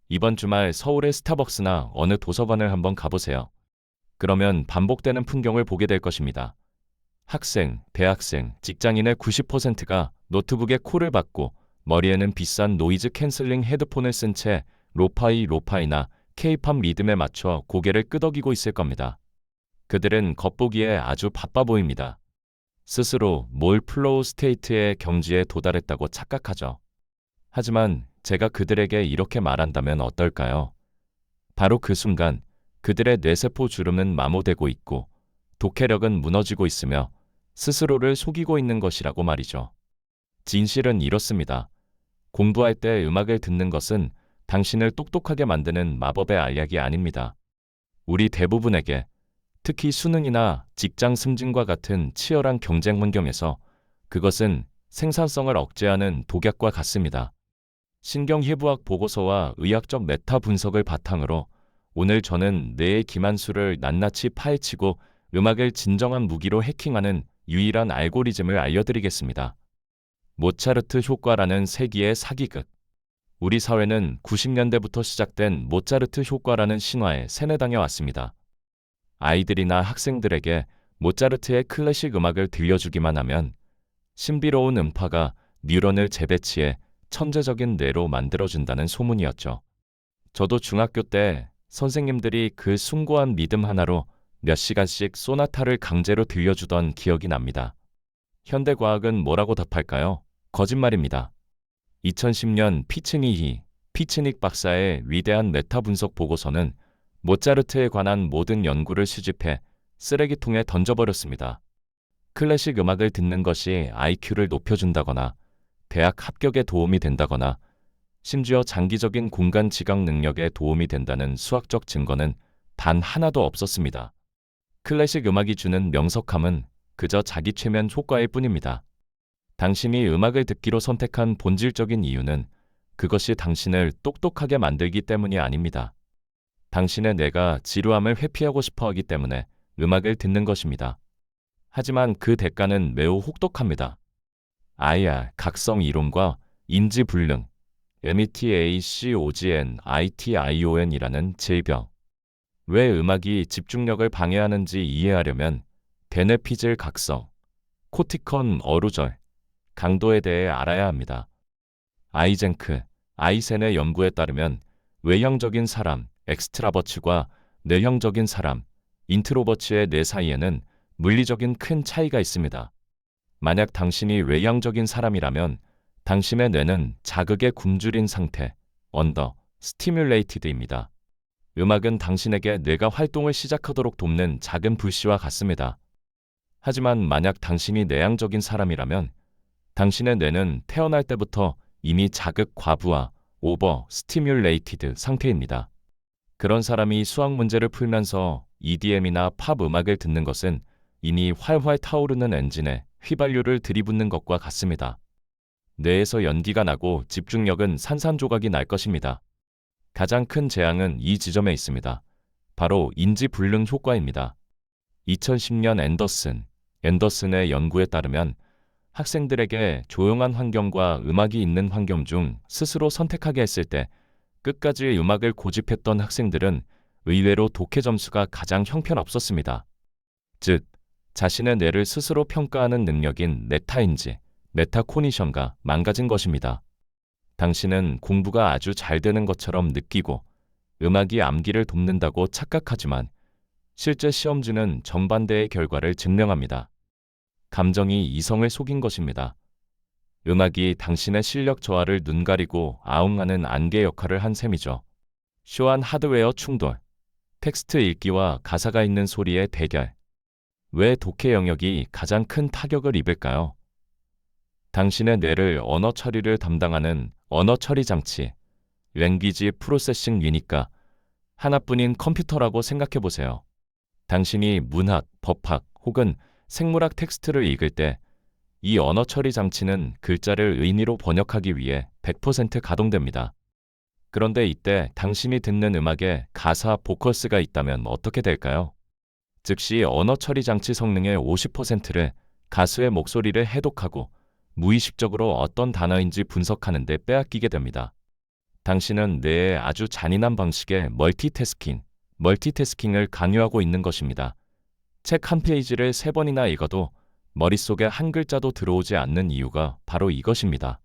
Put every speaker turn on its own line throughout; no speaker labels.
이번 주말 서울의 스타벅스나 어느 도서관을 한번 가보세요. 그러면 반복되는 풍경을 보게 될 것입니다. 학생, 대학생, 직장인의 90%가 노트북에 콜을 받고 머리에는 비싼 노이즈 캔슬링 헤드폰을 쓴 채 로파이나 케이팝 리듬에 맞춰 고개를 끄덕이고 있을 겁니다. 그들은 겉보기에 아주 바빠 보입니다. 스스로 몰 플로우 스테이트의 경지에 도달했다고 착각하죠. 하지만 제가 그들에게 이렇게 말한다면 어떨까요? 바로 그 순간 그들의 뇌세포 주름은 마모되고 있고 독해력은 무너지고 있으며 스스로를 속이고 있는 것이라고 말이죠. 진실은 이렇습니다. 공부할 때 음악을 듣는 것은 당신을 똑똑하게 만드는 마법의 알약이 아닙니다. 우리 대부분에게, 특히 수능이나 직장 승진과 같은 치열한 경쟁 환경에서 그것은 생산성을 억제하는 독약과 같습니다. 신경희부학 보고서와 의학적 메타 분석을 바탕으로 오늘 저는 뇌의 기만수를 낱낱이 파헤치고 음악을 진정한 무기로 해킹하는 유일한 알고리즘을 알려드리겠습니다. 모차르트 효과라는 세기의 사기극. 우리 사회는 90년대부터 시작된 모차르트 효과라는 신화에 세뇌당해 왔습니다. 아이들이나 학생들에게 모차르트의 클래식 음악을 들려주기만 하면 신비로운 음파가 뉴런을 재배치해 천재적인 뇌로 만들어준다는 소문이었죠. 저도 중학교 때 선생님들이 그 숭고한 믿음 하나로 몇 시간씩 소나타를 강제로 들려주던 기억이 납니다. 현대과학은 뭐라고 답할까요? 거짓말입니다. 2010년 피츠닉 박사의 위대한 메타 분석 보고서는 모차르트에 관한 모든 연구를 수집해 쓰레기통에 던져버렸습니다. 클래식 음악을 듣는 것이 IQ를 높여준다거나 대학 합격에 도움이 된다거나 심지어 장기적인 공간 지각 능력에 도움이 된다는 수학적 증거는 단 하나도 없었습니다. 클래식 음악이 주는 명석함은 그저 자기 최면 효과일 뿐입니다. 당신이 음악을 듣기로 선택한 본질적인 이유는 그것이 당신을 똑똑하게 만들기 때문이 아닙니다. 당신의 뇌가 지루함을 회피하고 싶어 하기 때문에 음악을 듣는 것입니다. 하지만 그 대가는 매우 혹독합니다. IR, 각성 이론과 인지 불능, METACOGNITION이라는 질병. 왜 음악이 집중력을 방해하는지 이해하려면 베네피질 각성, 코티콘 어루절, 강도에 대해 알아야 합니다. 아이센의 연구에 따르면 외형적인 사람, 엑스트라버츠과 내형적인 사람, 인트로버츠의 뇌 사이에는 물리적인 큰 차이가 있습니다. 만약 당신이 외향적인 사람이라면 당신의 뇌는 자극에 굶주린 상태, 스티뮬레이티드입니다. 음악은 당신에게 뇌가 활동을 시작하도록 돕는 작은 불씨와 같습니다. 하지만 만약 당신이 내향적인 사람이라면 당신의 뇌는 태어날 때부터 이미 자극 과부하, 스티뮬레이티드 상태입니다. 그런 사람이 수학 문제를 풀면서 EDM이나 팝 음악을 듣는 것은 이미 활활 타오르는 엔진에 휘발유를 들이붓는 것과 같습니다. 뇌에서 연기가 나고 집중력은 산산조각이 날 것입니다. 가장 큰 재앙은 이 지점에 있습니다. 바로 인지불능 효과입니다. 2010년 앤더슨의 연구에 따르면 학생들에게 조용한 환경과 음악이 있는 환경 중 스스로 선택하게 했을 때 끝까지 음악을 고집했던 학생들은 의외로 독해 점수가 가장 형편없었습니다. 즉, 자신의 뇌를 스스로 평가하는 능력인 메타코니션가 망가진 것입니다. 당신은 공부가 아주 잘 되는 것처럼 느끼고 음악이 암기를 돕는다고 착각하지만 실제 시험지는 정반대의 결과를 증명합니다. 감정이 이성을 속인 것입니다. 음악이 당신의 실력 저하를 눈가리고 아웅하는 안개 역할을 한 셈이죠. 쇼한 하드웨어 충돌, 텍스트 읽기와 가사가 있는 소리의 대결. 왜 독해 영역이 가장 큰 타격을 입을까요? 당신의 뇌를 언어 처리를 담당하는 언어 처리 장치, 랭귀지 프로세싱 유닛과 하나뿐인 컴퓨터라고 생각해 보세요. 당신이 문학, 법학 혹은 생물학 텍스트를 읽을 때 이 언어 처리 장치는 글자를 의미로 번역하기 위해 100% 가동됩니다. 그런데 이때 당신이 듣는 음악에 가사 보컬스가 있다면 어떻게 될까요? 즉시 언어 처리 장치 성능의 50%를 가수의 목소리를 해독하고 무의식적으로 어떤 단어인지 분석하는 데 빼앗기게 됩니다. 당신은 뇌의 아주 잔인한 방식의 멀티태스킹을 강요하고 있는 것입니다. 책 한 페이지를 3번이나 읽어도 머릿속에 한 글자도 들어오지 않는 이유가 바로 이것입니다.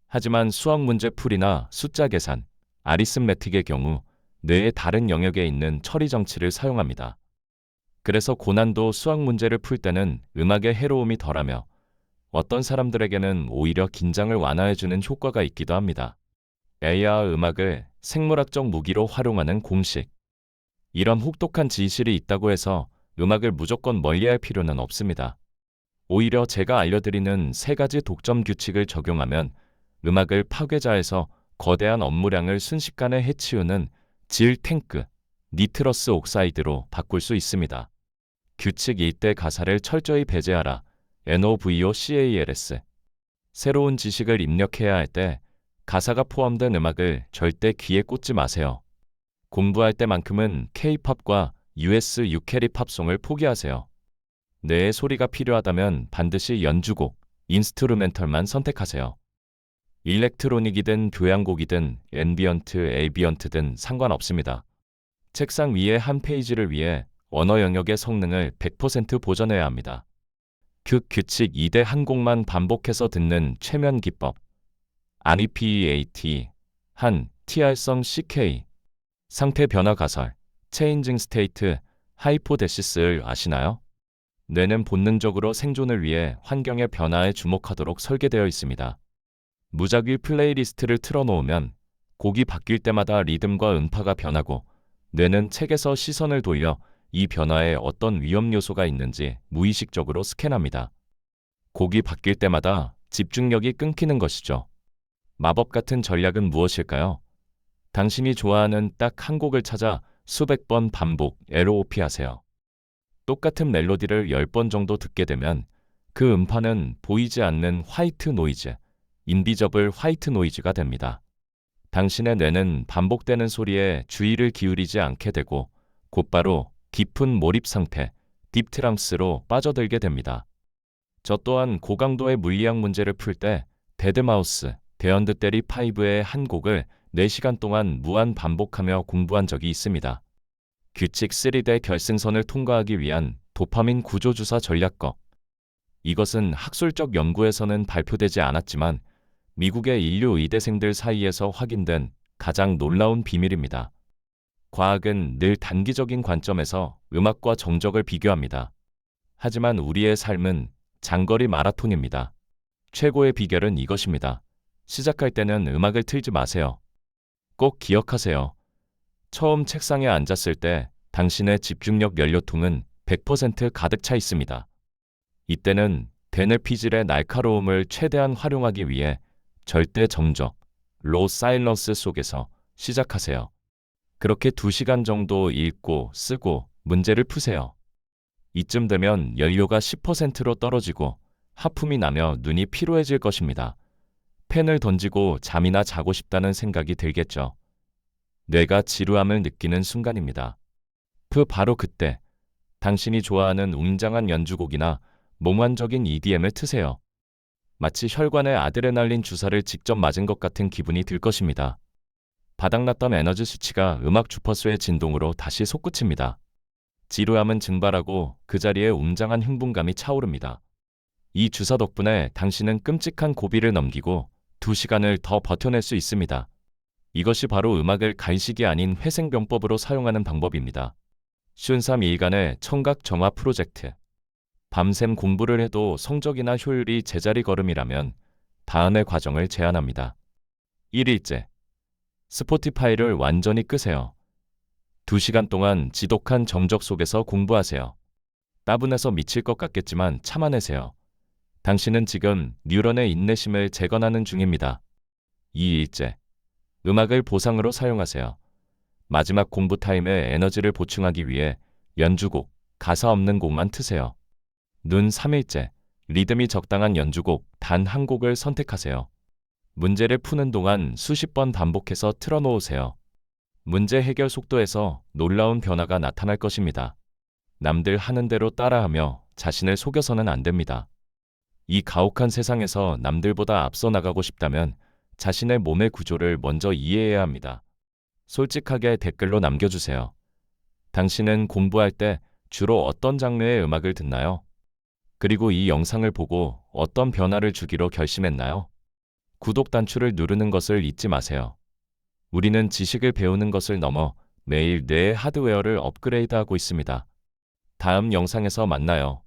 하지만 수학 문제 풀이나 숫자 계산, 아리스메틱의 경우 뇌의 다른 영역에 있는 처리 장치를 사용합니다. 그래서 고난도 수학 문제를 풀 때는 음악의 해로움이 덜하며 어떤 사람들에게는 오히려 긴장을 완화해주는 효과가 있기도 합니다. AR 음악을 생물학적 무기로 활용하는 공식. 이런 혹독한 진실이 있다고 해서 음악을 무조건 멀리할 필요는 없습니다. 오히려 제가 알려드리는 3가지 독점 규칙을 적용하면 음악을 파괴자에서 거대한 업무량을 순식간에 해치우는 질 탱크, 니트러스 옥사이드로 바꿀 수 있습니다. 규칙 1대 가사를 철저히 배제하라. NOVOCALS. 새로운 지식을 입력해야 할 때 가사가 포함된 음악을 절대 귀에 꽂지 마세요. 공부할 때만큼은 K-팝과 US 유캐리 팝송을 포기하세요. 뇌의 소리가 필요하다면 반드시 연주곡, 인스트루멘털만 선택하세요. 일렉트로닉이든 교향곡이든 앰비언트, 에이비언트든 상관없습니다. 책상 위에 한 페이지를 위해 언어 영역의 성능을 100% 보존해야 합니다. 규칙 2대 한 곡만 반복해서 듣는 최면 기법. REPEAT, TR성 CK, 상태 변화 가설, 체인징 스테이트, 하이포데시스를 아시나요? 뇌는 본능적으로 생존을 위해 환경의 변화에 주목하도록 설계되어 있습니다. 무작위 플레이리스트를 틀어놓으면 곡이 바뀔 때마다 리듬과 음파가 변하고 뇌는 책에서 시선을 돌려 이 변화에 어떤 위험 요소가 있는지 무의식적으로 스캔합니다. 곡이 바뀔 때마다 집중력이 끊기는 것이죠. 마법 같은 전략은 무엇일까요? 당신이 좋아하는 딱 한 곡을 찾아 수백 번 반복, LOP 하세요. 똑같은 멜로디를 10번 정도 듣게 되면 그 음파는 보이지 않는 화이트 노이즈, 인비저블 화이트 노이즈가 됩니다. 당신의 뇌는 반복되는 소리에 주의를 기울이지 않게 되고 곧바로 깊은 몰입 상태, 딥트랑스로 빠져들게 됩니다. 저 또한 고강도의 물리학 문제를 풀 때 데드마우스, 데언드테리 5의 한 곡을 4시간 동안 무한 반복하며 공부한 적이 있습니다. 규칙 3대 결승선을 통과하기 위한 도파민 구조주사 전략법. 이것은 학술적 연구에서는 발표되지 않았지만 미국의 인류 의대생들 사이에서 확인된 가장 놀라운 비밀입니다. 과학은 늘 단기적인 관점에서 음악과 정적을 비교합니다. 하지만 우리의 삶은 장거리 마라톤입니다. 최고의 비결은 이것입니다. 시작할 때는 음악을 틀지 마세요. 꼭 기억하세요. 처음 책상에 앉았을 때 당신의 집중력 연료통은 100% 가득 차 있습니다. 이때는 데넬 피질의 날카로움을 최대한 활용하기 위해 절대 정적, 로 사일런스 속에서 시작하세요. 그렇게 2시간 정도 읽고 쓰고 문제를 푸세요. 이쯤 되면 연료가 10%로 떨어지고 하품이 나며 눈이 피로해질 것입니다. 펜을 던지고 잠이나 자고 싶다는 생각이 들겠죠. 뇌가 지루함을 느끼는 순간입니다. 바로 그때 당신이 좋아하는 웅장한 연주곡이나 몽환적인 EDM을 트세요. 마치 혈관에 아드레날린 주사를 직접 맞은 것 같은 기분이 들 것입니다. 바닥났던 에너지 수치가 음악 주파수의 진동으로 다시 솟구칩니다. 지루함은 증발하고 그 자리에 웅장한 흥분감이 차오릅니다. 이 주사 덕분에 당신은 끔찍한 고비를 넘기고 2시간을 더 버텨낼 수 있습니다. 이것이 바로 음악을 간식이 아닌 회생병법으로 사용하는 방법입니다. 53일간의 청각 정화 프로젝트. 밤샘 공부를 해도 성적이나 효율이 제자리 걸음이라면 다음의 과정을 제안합니다. 1일째. 스포티파이를 완전히 끄세요. 2시간 동안 지독한 정적 속에서 공부하세요. 따분해서 미칠 것 같겠지만 참아내세요. 당신은 지금 뉴런의 인내심을 재건하는 중입니다. 2일째. 음악을 보상으로 사용하세요. 마지막 공부 타임에 에너지를 보충하기 위해 연주곡, 가사 없는 곡만 트세요. 3일째. 리듬이 적당한 연주곡 단 한 곡을 선택하세요. 문제를 푸는 동안 수십 번 반복해서 틀어놓으세요. 문제 해결 속도에서 놀라운 변화가 나타날 것입니다. 남들 하는 대로 따라하며 자신을 속여서는 안 됩니다. 이 가혹한 세상에서 남들보다 앞서 나가고 싶다면 자신의 몸의 구조를 먼저 이해해야 합니다. 솔직하게 댓글로 남겨주세요. 당신은 공부할 때 주로 어떤 장르의 음악을 듣나요? 그리고 이 영상을 보고 어떤 변화를 주기로 결심했나요? 구독 단추를 누르는 것을 잊지 마세요. 우리는 지식을 배우는 것을 넘어 매일 뇌의 하드웨어를 업그레이드하고 있습니다. 다음 영상에서 만나요.